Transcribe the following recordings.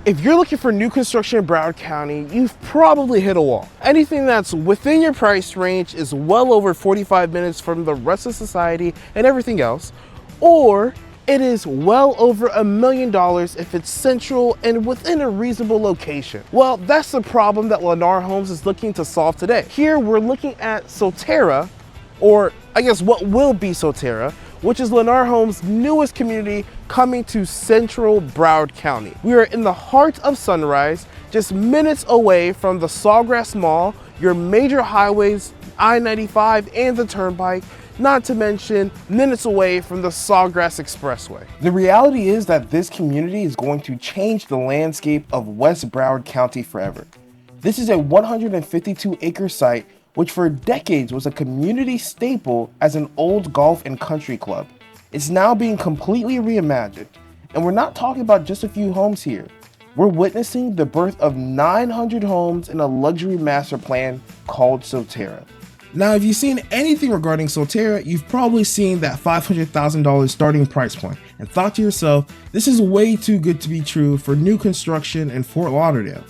If you're looking for new construction in Broward County, you've probably hit a wall. Anything that's within your price range is well over 45 minutes from the rest of society and everything else, or it is well over $1 million if it's central and within a reasonable location. Well, that's the problem that Lennar Homes is looking to solve today. Here we're looking at Solterra, or I guess what will be Solterra, which is Lennar Homes' newest community coming to central Broward County. We are in the heart of Sunrise, just minutes away from the Sawgrass Mall, your major highways, I-95 and the Turnpike, not to mention minutes away from the Sawgrass Expressway. The reality is that this community is going to change the landscape of West Broward County forever. This is a 152-acre site which for decades was a community staple as an old golf and country club. It's now being completely reimagined, and we're not talking about just a few homes here. We're witnessing the birth of 900 homes in a luxury master plan called Solterra. Now, if you've seen anything regarding Solterra, you've probably seen that $500,000 starting price point and thought to yourself, this is way too good to be true for new construction in Fort Lauderdale.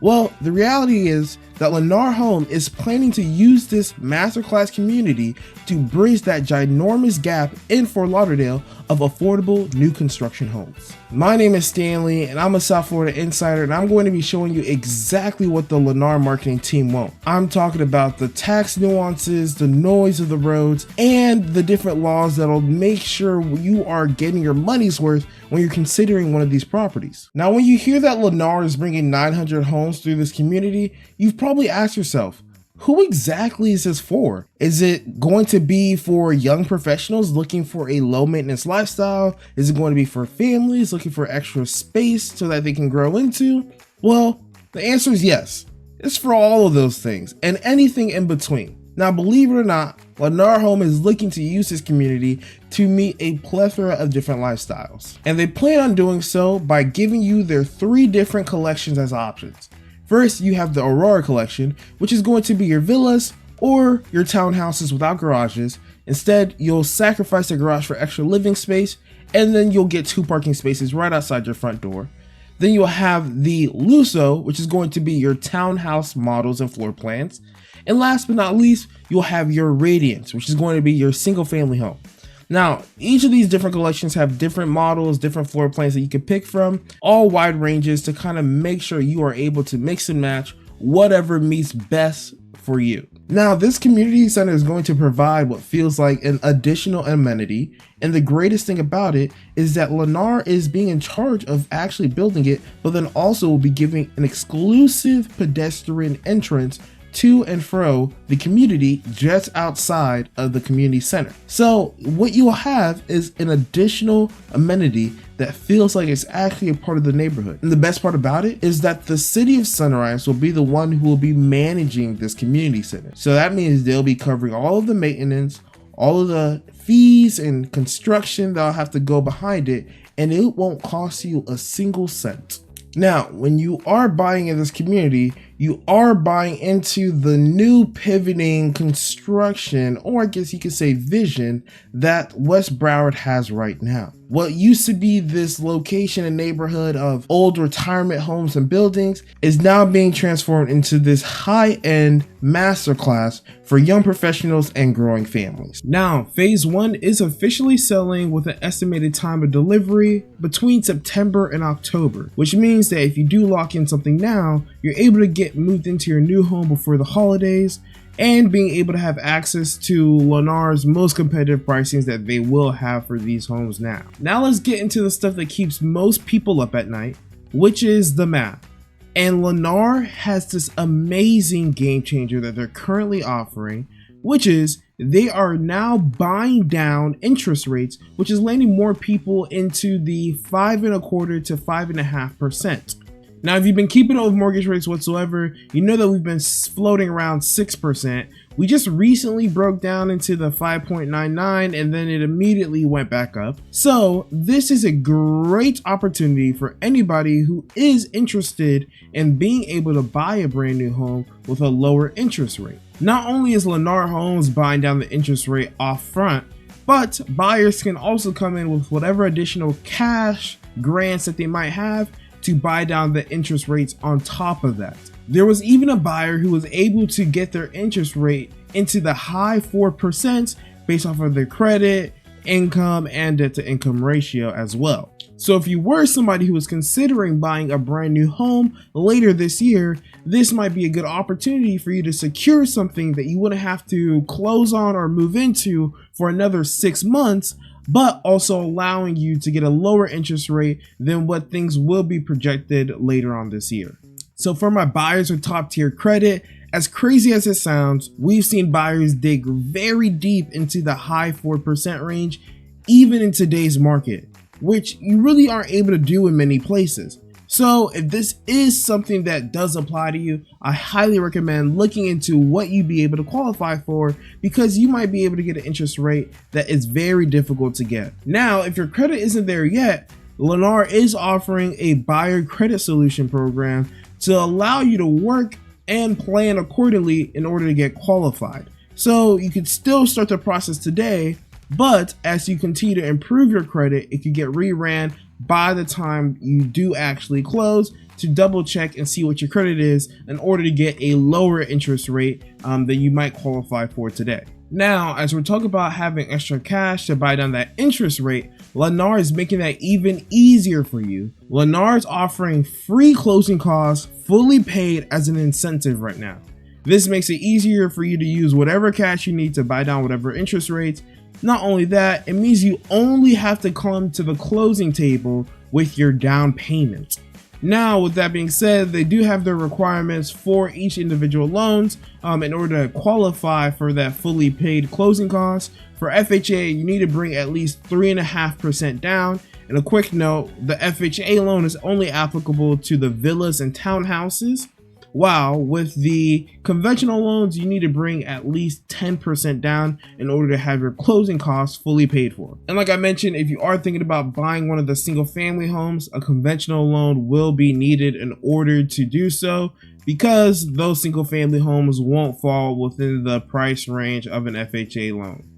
Well, the reality is that Lennar Home is planning to use this masterclass community to bridge that ginormous gap in Fort Lauderdale of affordable new construction homes. My name is Stanley and I'm a South Florida insider, and I'm going to be showing you exactly what the Lennar marketing team won't. I'm talking about the tax nuances, the noise of the roads, and the different laws that'll make sure you are getting your money's worth when you're considering one of these properties. Now, when you hear that Lennar is bringing 900 homes through this community, you've probably asked yourself, who exactly is this for? Is it going to be for young professionals looking for a low maintenance lifestyle? Is it going to be for families looking for extra space so that they can grow into? Well, the answer is yes. It's for all of those things and anything in between. Now, believe it or not, Lennar Home is looking to use this community to meet a plethora of different lifestyles. And they plan on doing so by giving you their 3 different collections as options. First, you have the Aurora collection, which is going to be your villas or your townhouses without garages. Instead, you'll sacrifice the garage for extra living space, and then you'll get 2 parking spaces right outside your front door. Then you'll have the Lusso, which is going to be your townhouse models and floor plans. And last but not least, you'll have your Radiance, which is going to be your single family home. Now, each of these different collections have different models, different floor plans that you can pick from, all wide ranges to kind of make sure you are able to mix and match whatever meets best for you. Now, this community center is going to provide what feels like an additional amenity, and the greatest thing about it is that Lennar is being in charge of actually building it, but then also will be giving an exclusive pedestrian entrance to and fro the community just outside of the community center. So what you will have is an additional amenity that feels like it's actually a part of the neighborhood. And the best part about it is that the city of Sunrise will be the one who will be managing this community center. So that means they'll be covering all of the maintenance, all of the fees and construction that'll have to go behind it, and it won't cost you a single cent. Now, when you are buying in this community, you are buying into the new pivoting construction, or I guess you could say vision, that West Broward has right now. What used to be this location and neighborhood of old retirement homes and buildings is now being transformed into this high-end masterclass for young professionals and growing families. Now, phase 1 is officially selling with an estimated time of delivery between September and October, which means that if you do lock in something now, you're able to get moved into your new home before the holidays, and being able to have access to Lennar's most competitive pricings that they will have for these homes now. Now let's get into the stuff that keeps most people up at night, which is the math. And Lennar has this amazing game changer that they're currently offering, which is they are now buying down interest rates, which is landing more people into the 5.25% to 5.5%. Now, if you've been keeping up with mortgage rates whatsoever, you know that we've been floating around 6%. We just recently broke down into the 5.99 and then it immediately went back up. So this is a great opportunity for anybody who is interested in being able to buy a brand new home with a lower interest rate. Not only is Lennar Homes buying down the interest rate off front, but buyers can also come in with whatever additional cash grants that they might have to buy down the interest rates on top of that. There was even a buyer who was able to get their interest rate into the high 4% based off of their credit, income, and debt to income ratio as well. So if you were somebody who was considering buying a brand new home later this year, this might be a good opportunity for you to secure something that you wouldn't have to close on or move into for another 6 months, but also allowing you to get a lower interest rate than what things will be projected later on this year. So for my buyers with top tier credit, as crazy as it sounds, we've seen buyers dig very deep into the high 4% range, even in today's market, which you really aren't able to do in many places. So if this is something that does apply to you, I highly recommend looking into what you'd be able to qualify for, because you might be able to get an interest rate that is very difficult to get. Now, if your credit isn't there yet, Lennar is offering a buyer credit solution program to allow you to work and plan accordingly in order to get qualified. So you could still start the process today, but as you continue to improve your credit, it could get reran by the time you do actually close, to double check and see what your credit is in order to get a lower interest rate that you might qualify for today. Now, as we're talking about having extra cash to buy down that interest rate, Lennar is making that even easier for you. Lennar is offering free closing costs fully paid as an incentive right now. This makes it easier for you to use whatever cash you need to buy down whatever interest rates. Not only that, it means you only have to come to the closing table with your down payment. Now, with that being said, they do have their requirements for each individual loans in order to qualify for that fully paid closing costs. For FHA, you need to bring at least 3.5% down. And a quick note, the FHA loan is only applicable to the villas and townhouses, while with the conventional loans, you need to bring at least 10% down in order to have your closing costs fully paid for. And like I mentioned, if you are thinking about buying one of the single family homes, a conventional loan will be needed in order to do so, because those single family homes won't fall within the price range of an FHA loan.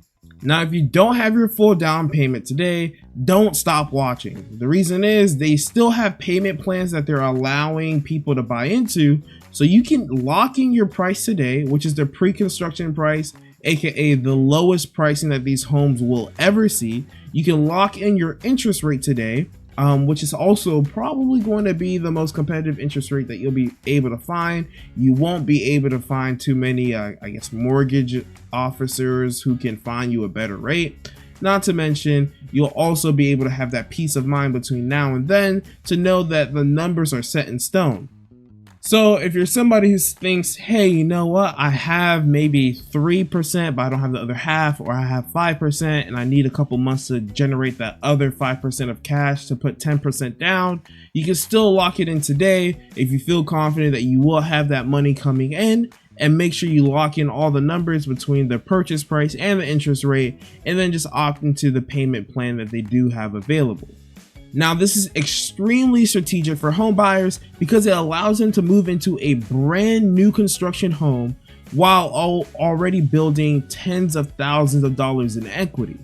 Now, if you don't have your full down payment today, don't stop watching. The reason is they still have payment plans that they're allowing people to buy into, so you can lock in your price today, which is the pre-construction price, aka the lowest pricing that these homes will ever see. You can lock in your interest rate today, which is also probably going to be the most competitive interest rate that you'll be able to find. You won't be able to find too many, mortgage officers who can find you a better rate. Not to mention, you'll also be able to have that peace of mind between now and then to know that the numbers are set in stone. So if you're somebody who thinks, hey, you know what, I have maybe 3%, but I don't have the other half, or I have 5% and I need a couple months to generate that other 5% of cash to put 10% down, you can still lock it in today if you feel confident that you will have that money coming in. And make sure you lock in all the numbers between the purchase price and the interest rate, and then just opt into the payment plan that they do have available. Now, this is extremely strategic for home buyers because it allows them to move into a brand new construction home while already building tens of thousands of dollars in equity.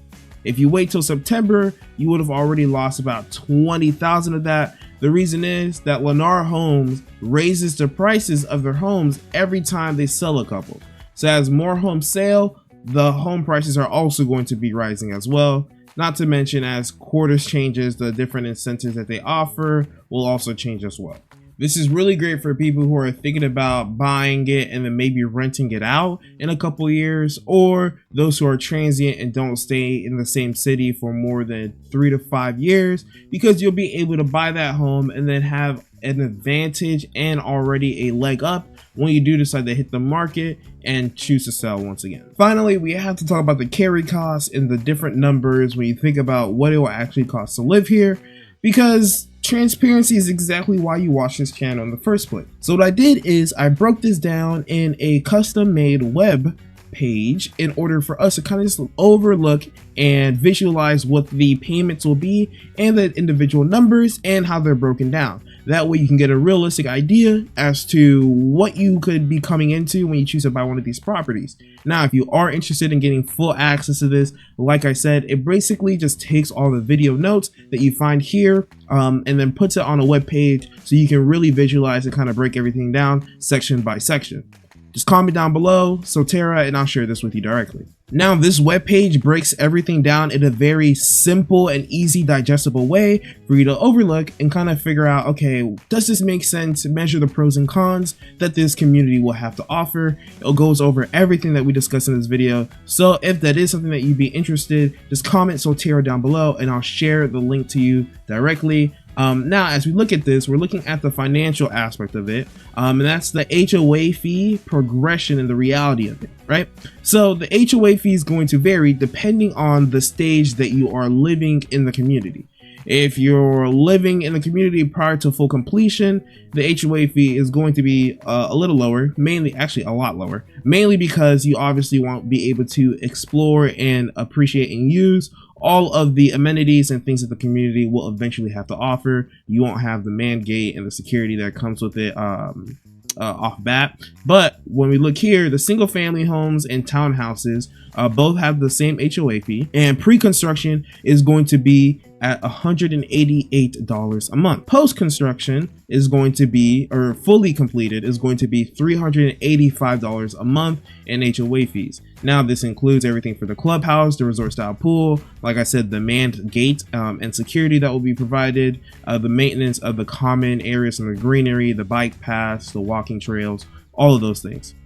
If you wait till September, you would have already lost about $20,000 of that. The reason is that Lennar Homes raises the prices of their homes every time they sell a couple. So as more homes sell, the home prices are also going to be rising as well. Not to mention, as quarters changes, the different incentives that they offer will also change as well. This is really great for people who are thinking about buying it and then maybe renting it out in a couple years, or those who are transient and don't stay in the same city for more than 3 to 5 years, because you'll be able to buy that home and then have an advantage and already a leg up when you do decide to hit the market and choose to sell once again. Finally, we have to talk about the carry costs and the different numbers when you think about what it will actually cost to live here, because transparency is exactly why you watch this channel in the first place. So what I did is I broke this down in a custom made web page in order for us to kind of just overlook and visualize what the payments will be and the individual numbers and how they're broken down. That way you can get a realistic idea as to what you could be coming into when you choose to buy one of these properties. Now, if you are interested in getting full access to this, like I said, it basically just takes all the video notes that you find here and then puts it on a web page so you can really visualize and kind of break everything down section by section. Just comment down below, Solterra, and I'll share this with you directly. Now, this webpage breaks everything down in a very simple and easy digestible way for you to overlook and kind of figure out, okay, does this make sense? Measure the pros and cons that this community will have to offer. It goes over everything that we discussed in this video. So if that is something that you'd be interested, just comment Solterra down below and I'll share the link to you directly. Now, as we look at this, we're looking at the financial aspect of it, and that's the HOA fee progression and the reality of it, right? So the HOA fee is going to vary depending on the stage that you are living in the community. If you're living in the community prior to full completion, the HOA fee is going to be a little lower, actually a lot lower, mainly because you obviously won't be able to explore and appreciate and use all of the amenities and things that the community will eventually have to offer. You won't have the man gate and the security that comes with it off bat. But when we look here, the single family homes and townhouses both have the same HOA fee, and pre-construction is going to be at $188 a month. Post-construction is going to be, or fully completed, is going to be $385 a month in HOA fees. Now, this includes everything for the clubhouse, the resort style pool, like I said, the manned gate and security that will be provided, the maintenance of the common areas and the greenery, the bike paths, the walking trails, all of those things.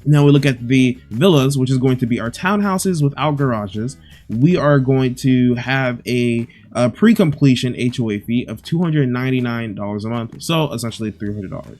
Now we look at the villas, which is going to be our townhouses without garages. We are going to have a pre-completion HOA fee of $299 a month, so essentially $300.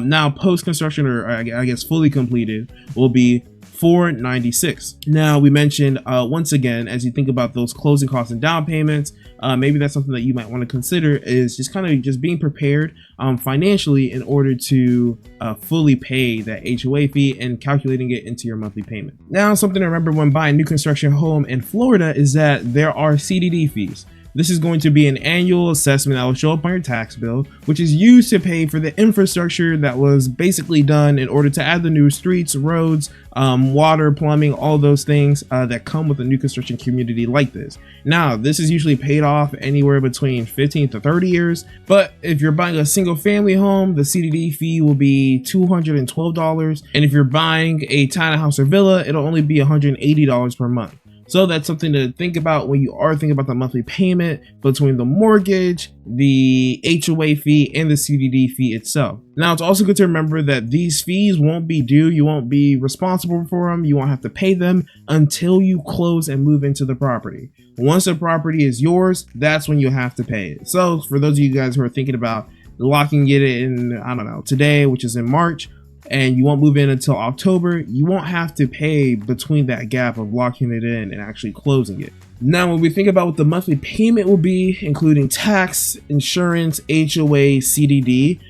Now post-construction, or I guess fully completed, will be $496. Now we mentioned once again, as you think about those closing costs and down payments, maybe that's something that you might want to consider, is just kind of just being prepared financially in order to fully pay that HOA fee and calculating it into your monthly payment. Now, something to remember when buying new construction home in Florida is that there are CDD fees. This is going to be an annual assessment that will show up on your tax bill, which is used to pay for the infrastructure that was basically done in order to add the new streets, roads, water, plumbing, all those things that come with a new construction community like this. Now, this is usually paid off anywhere between 15 to 30 years, but if you're buying a single family home, the CDD fee will be $212, and if you're buying a townhouse or villa, it'll only be $180 per month. So that's something to think about when you are thinking about the monthly payment between the mortgage, the HOA fee, and the CDD fee itself. Now, it's also good to remember that these fees won't be due. You won't be responsible for them. You won't have to pay them until you close and move into the property. Once the property is yours, that's when you'll have to pay it. So for those of you guys who are thinking about locking it in, I don't know, today, which is in March, and you won't move in until October, you won't have to pay between that gap of locking it in and actually closing it. Now, when we think about what the monthly payment will be, including tax, insurance, HOA, CDD,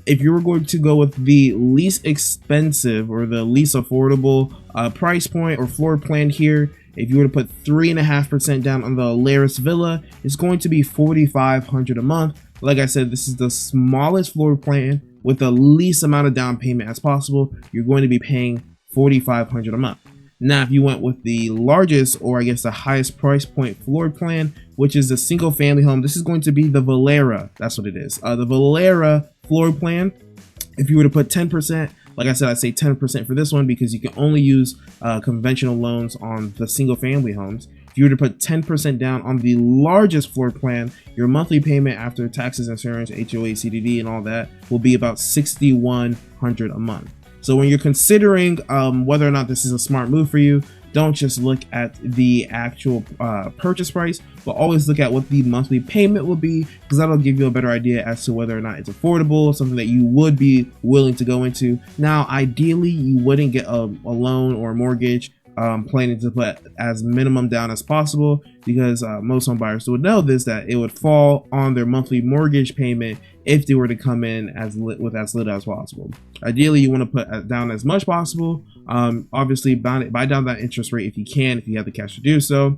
if you were going to go with the least expensive or the least affordable price point or floor plan here, if you were to put 3.5% down on the Alaris Villa, it's going to be $4,500 a month. Like I said, this is the smallest floor plan with the least amount of down payment as possible. You're going to be paying $4,500 a month. Now, if you went with the largest, or I guess the highest price point floor plan, which is the single family home, this is going to be the Valera. That's what it is. The Valera floor plan, if you were to put 10%, like I said, I'd say 10% for this one because you can only use conventional loans on the single family homes. If you were to put 10% down on the largest floor plan, your monthly payment after taxes, insurance, HOA, CDD, and all that will be about $6,100 a month. So when you're considering whether or not this is a smart move for you, don't just look at the actual purchase price, but always look at what the monthly payment will be, because that'll give you a better idea as to whether or not it's affordable, something that you would be willing to go into. Now, ideally, you wouldn't get a loan or a mortgage planning to put as minimum down as possible, because most home buyers would know this, that it would fall on their monthly mortgage payment if they were to come in with as little as possible. Ideally, you want to put down as much possible. Obviously, buy down that interest rate if you can, if you have the cash to do so,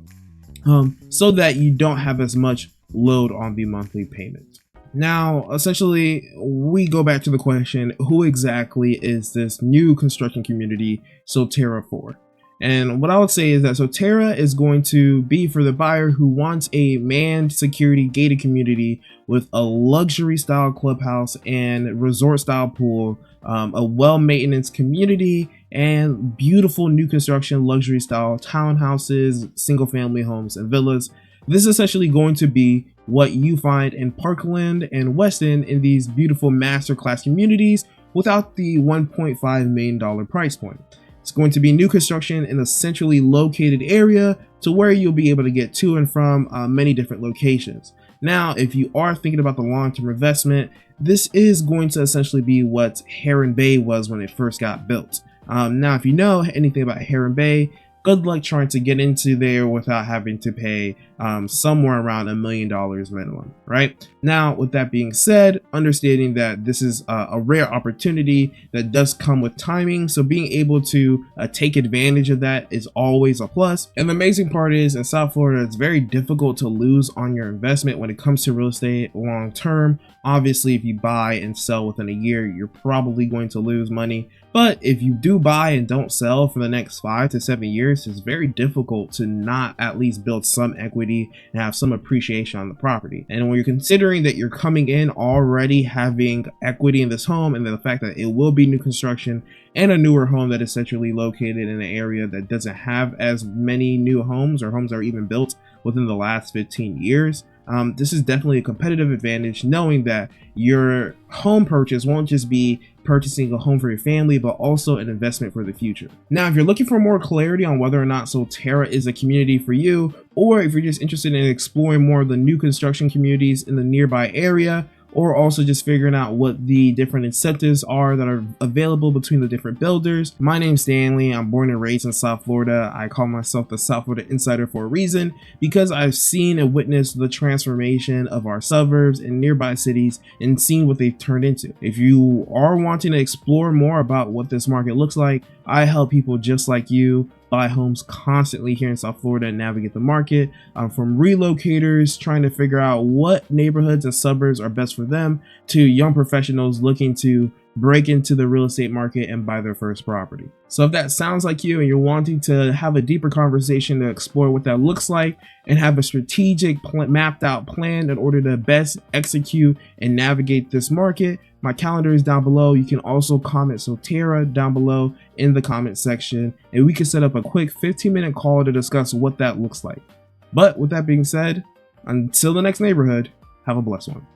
so that you don't have as much load on the monthly payment. Now, essentially, we go back to the question, who exactly is this new construction community Solterra for? And what I would say is that Solterra is going to be for the buyer who wants a manned security gated community with a luxury style clubhouse and resort style pool, a well-maintenance community, and beautiful new construction luxury style townhouses, single family homes, and villas. This is essentially going to be what you find in Parkland and Weston in these beautiful masterclass communities without the $1.5 million price point. It's going to be new construction in a centrally located area to where you'll be able to get to and from many different locations. Now, if you are thinking about the long-term investment, this is going to essentially be what Heron Bay was when it first got built. Now, if you know anything about Heron Bay, good luck trying to get into there without having to pay somewhere around $1 million minimum, right? Now, with that being said, understanding that this is a rare opportunity that does come with timing, so being able to take advantage of that is always a plus. And the amazing part is, in South Florida, it's very difficult to lose on your investment when it comes to real estate long term. Obviously, if you buy and sell within a year, you're probably going to lose money. But if you do buy and don't sell for the next 5 to 7 years, it's very difficult to not at least build some equity and have some appreciation on the property. And when you're considering that you're coming in already having equity in this home, and the fact that it will be new construction and a newer home that is centrally located in an area that doesn't have as many new homes or homes that are even built within the last 15 years, this is definitely a competitive advantage, knowing that your home purchase won't just be purchasing a home for your family, but also an investment for the future. Now, if you're looking for more clarity on whether or not Solterra is a community for you, or if you're just interested in exploring more of the new construction communities in the nearby area, or also just figuring out what the different incentives are that are available between the different builders. My name's Stanley. I'm born and raised in South Florida. I call myself the South Florida Insider for a reason, because I've seen and witnessed the transformation of our suburbs and nearby cities and seen what they've turned into. If you are wanting to explore more about what this market looks like, I help people just like you buy homes constantly here in South Florida and navigate the market, from relocators trying to figure out what neighborhoods and suburbs are best for them, to young professionals looking to break into the real estate market and buy their first property. So if that sounds like you and you're wanting to have a deeper conversation to explore what that looks like and have a strategic mapped out plan in order to best execute and navigate this market, my calendar is down below. You can also comment Solterra down below in the comment section, and we can set up a quick 15-minute call to discuss what that looks like. But with that being said, until the next neighborhood, have a blessed one.